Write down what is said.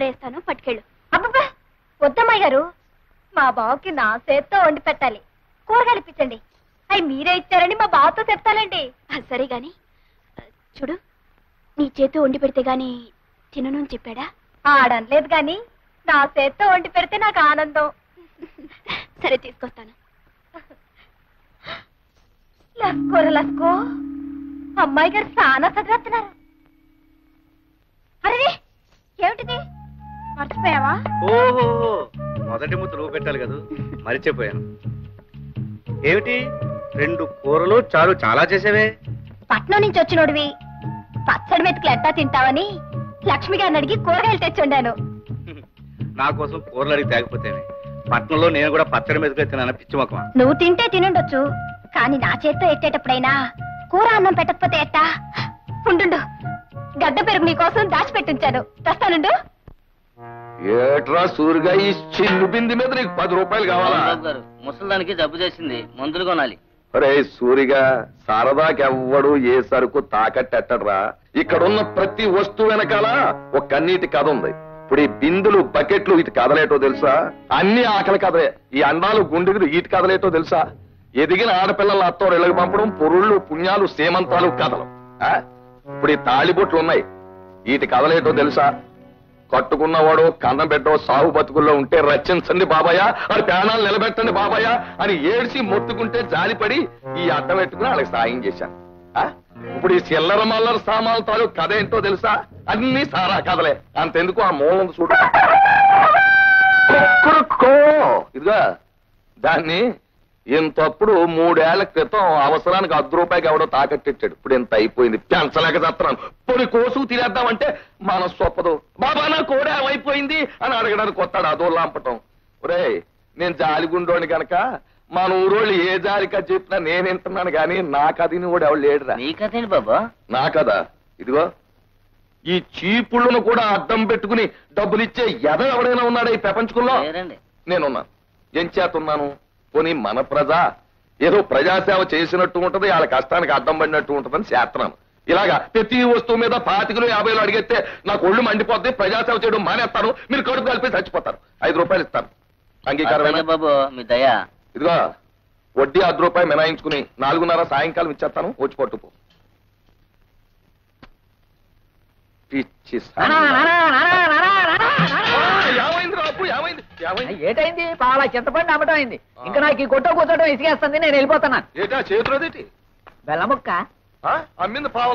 వేస్తాను, పట్టుకెళ్ళు. అబ్బబ్బా వద్దమ్మాయి గారు, మా బావకి నా చేత్తో వండి పెట్టాలి. కూరగాయలు ఇప్పించండి. అవి మీరే ఇచ్చారని మా బావతో చెప్తానండి. సరే గాని చూడు, నీ చేతి వండి పెడితే గాని తినను అని చెప్పాడా? ఆడనలేదు గాని నా చేత్తో వండి పెడితే నాకు ఆనందం. సరే తీసుకొస్తాను. లస్కోర లస్కో, అమ్మాయి గారు చాలా చదివేస్తున్నారు. అరే ఏమిటిది, మర్చిపోయావా? ఓహో, మొదటి ముద్ద నువ్వు పెట్టాలి కదా, మరిచిపోయాను. ఏమిటి 2 కూరలు చారు చాలా చేసేవే? పట్నం నుంచి వచ్చినోడివి పచ్చడి మెతుకులు ఎట్టా తింటావని లక్ష్మి గారిని అడిగి కూరగాయలు తెచ్చుండాను. నా కోసం కూరలు అడిగి తేకపోతేనే. పట్నంలో నేను కూడా పచ్చడి మీదకి తిన్నాను, పిచ్చి మొక్కమా. నువ్వు తింటే తినుండొచ్చు, కానీ నా చేత్తో ఎట్టేటప్పుడైనా కూర అన్నం పెట్టకపోతే ఎట్టా? ఉండు, గడ్డ పెరుగు నీకోసం దాచిపెట్టించాను, తెస్తానుండు. ఏట్రా సూరిగా ఈ చిన్ను బింది మీద నీకు 10 రూపాయలు కావాలా? ముసలిదానికి జబ్బు చేసింది, మందులు కొనాలి. అరే సూరిగా, సరదాకెవ్వడు ఏ సరుకు తాకట్టెట్టడ్రా. ఇక్కడున్న ప్రతి వస్తువు వెనకాల ఒక కన్నీటి కథ ఉంది. ఇప్పుడు ఈ బిందులు బకెట్లు ఇటు కదలేటో తెలుసా? అన్ని ఆకలి కథలే. ఈ అండాలు గుండెలు ఇటు కదలేటో తెలుసా? ఎదిగిన ఆడపిల్లల అత్తోరు ఇళ్ళకి పంపడం, పొరుళ్ళు పుణ్యాలు సేమంతాలు కథలు. ఇప్పుడు ఈ తాళిబొట్లు ఉన్నాయి, వీటి కదలేటో తెలుసా? కట్టుకున్నవాడు కన్నం పెట్టో సాగు బతుకుల్లో ఉంటే రచించండి బాబాయ్, అది ప్రాణాలు నిలబెట్టండి బాబాయ్ అని ఏడ్చి మొత్తుకుంటే జాలిపడి ఈ అడ్డం పెట్టుకుని వాళ్ళకి సాయం చేశాను. ఇప్పుడు ఈ చిల్లర మల్లర సామాన్ల తాలూ కథ ఏంటో తెలుసా? అన్ని సారా కథలే. అంతెందుకు ఆ మూలం చూడ ఇదిగా దాన్ని ఇంతప్పుడు 3 ఏళ్ల క్రితం అవసరానికి 10 రూపాయకి ఎవడో తాకట్టెట్టాడు. ఇప్పుడు ఇంత అయిపోయింది, పెంచలేక చేస్తున్నాను. పొడి కోసు తినేద్దామంటే మనసు ఒప్పదు. బాబా నా కోడే అయిపోయింది అని అడగడానికి వస్తాడు, అదో లాంపటం. ఒరే నేను జాలిగుండోని గనక మన ఊరోళ్ళు ఏ జాలికా చెప్పినా నేను వింటున్నాను గాని నా కథని కూడా ఎవడు లేడురా. నీ కథేంటి బాబా? నా కదా ఇదిగో ఈ చీపుళ్ళను కూడా అడ్డం పెట్టుకుని డబ్బులిచ్చే ఎద ఎవడైనా ఉన్నాడా ఈ ప్రపంచంలో? నేనున్నాను. ఏం చేతున్నాను? పోనీ మన ప్రజ ఏదో ప్రజాసేవ చేసినట్టు ఉంటది, వాళ్ళ కష్టానికి అడ్డం పడినట్టు ఉంటదని చేస్తున్నాను. ఇలాగా ప్రతి వస్తువు మీద 25 50 అడిగితే నాకు ఒళ్ళు మండిపోద్ది, ప్రజాసేవ చేయడం మానేస్తాను, మీరు కడుపు కలిపి చచ్చిపోతారు. 5 రూపాయలు ఇస్తాను, అంగీకారమే బాబు? మీ దయ. ఇదిగో వడ్డీ 10 రూపాయలు మినాయించుకుని 4:30 సాయంకాలం ఇచ్చేస్తాను, వచ్చి పట్టుకో. పిచ్చి ఏటైంది? పాల చింతపండి అమ్మటం అయింది. ఇంకా నాకు ఈ కొట్ట కూర్చోటం ఇసుకేస్తుంది, నేను వెళ్ళిపోతున్నాను. ఏటా చేతులదేటి బెల్లముక్క అమ్మింది పావ